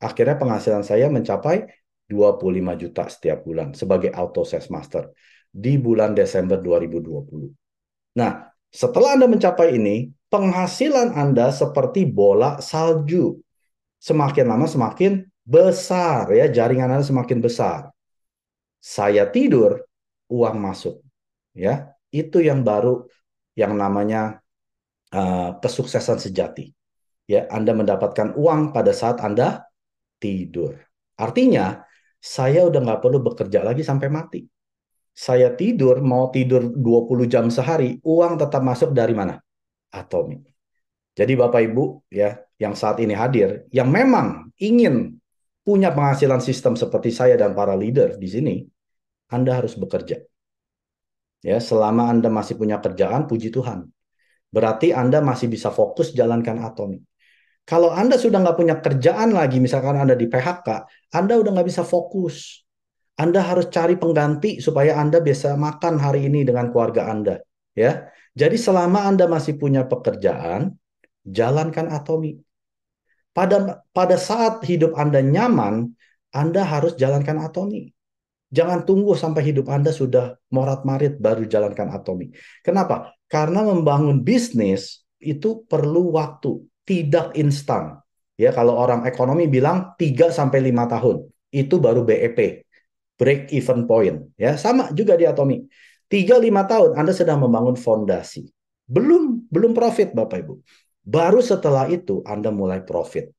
Akhirnya penghasilan saya mencapai 25 juta setiap bulan sebagai auto sales master di bulan Desember 2020. Nah, setelah Anda mencapai ini, penghasilan Anda seperti bola salju. Semakin lama semakin besar ya, jaringan Anda semakin besar. Saya tidur, uang masuk ya. Itu yang baru yang namanya kesuksesan sejati. Ya, Anda mendapatkan uang pada saat Anda tidur. Artinya, saya udah nggak perlu bekerja lagi sampai mati. Saya tidur, mau tidur 20 jam sehari, uang tetap masuk dari mana? Atomi. Jadi Bapak Ibu ya, yang saat ini hadir, yang memang ingin punya penghasilan sistem seperti saya dan para leader di sini, Anda harus bekerja. Ya, selama Anda masih punya kerjaan, puji Tuhan. Berarti Anda masih bisa fokus jalankan Atomi. Kalau Anda sudah nggak punya kerjaan lagi, misalkan Anda di PHK, Anda udah nggak bisa fokus. Anda harus cari pengganti supaya Anda bisa makan hari ini dengan keluarga Anda. Ya, jadi selama Anda masih punya pekerjaan, jalankan Atomi. Pada saat hidup Anda nyaman, Anda harus jalankan Atomi. Jangan tunggu sampai hidup Anda sudah morat-marit baru jalankan Atomi. Kenapa? Karena membangun bisnis itu perlu waktu, tidak instan. Ya, kalau orang ekonomi bilang 3 sampai 5 tahun, itu baru BEP, break even point. Ya, sama juga di Atomi. 3-5 tahun Anda sedang membangun fondasi. Belum profit Bapak Ibu. Baru setelah itu Anda mulai profit.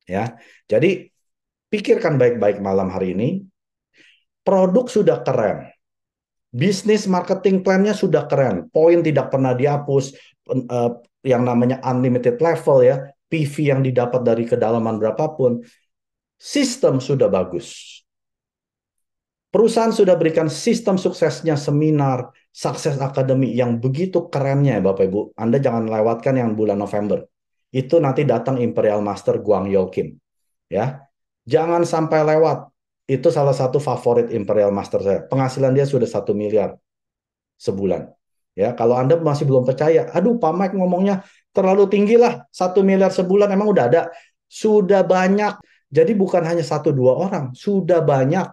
Ya. Jadi pikirkan baik-baik malam hari ini. Produk sudah keren. Bisnis marketing plan-nya sudah keren. Poin tidak pernah dihapus. Yang namanya unlimited level ya. PV yang didapat dari kedalaman berapapun. Sistem sudah bagus. Perusahaan sudah berikan sistem suksesnya seminar, Sukses Academy yang begitu kerennya Bapak Ibu. Anda jangan lewatkan yang bulan November. Itu nanti datang Imperial Master Guang Yo Kim. Ya, jangan sampai lewat. Itu salah satu favorit Imperial Master saya. Penghasilan dia sudah 1 miliar sebulan. Ya, kalau Anda masih belum percaya, aduh Pak Mike ngomongnya terlalu tinggi lah, 1 miliar sebulan emang udah ada. Sudah banyak. Jadi bukan hanya 1-2 orang, sudah banyak.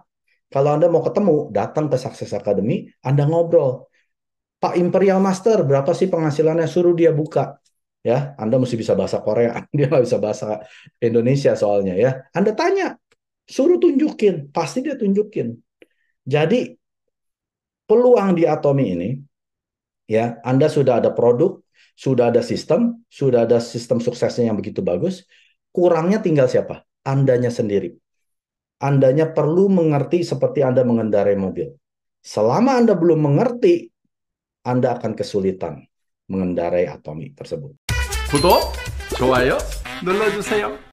Kalau Anda mau ketemu, datang ke Success Academy, Anda ngobrol. Pak Imperial Master, berapa sih penghasilannya? Suruh dia buka. Ya, Anda mesti bisa bahasa Korea, dia nggak bisa bahasa Indonesia soalnya ya. Anda tanya, suruh tunjukin, pasti dia tunjukin. Jadi peluang di Atomi ini, ya, Anda sudah ada produk, sudah ada sistem suksesnya yang begitu bagus. Kurangnya tinggal siapa? Andanya sendiri. Andanya perlu mengerti seperti Anda mengendarai mobil. Selama Anda belum mengerti, Anda akan kesulitan mengendarai Atomi tersebut. 구독, 좋아요 눌러주세요.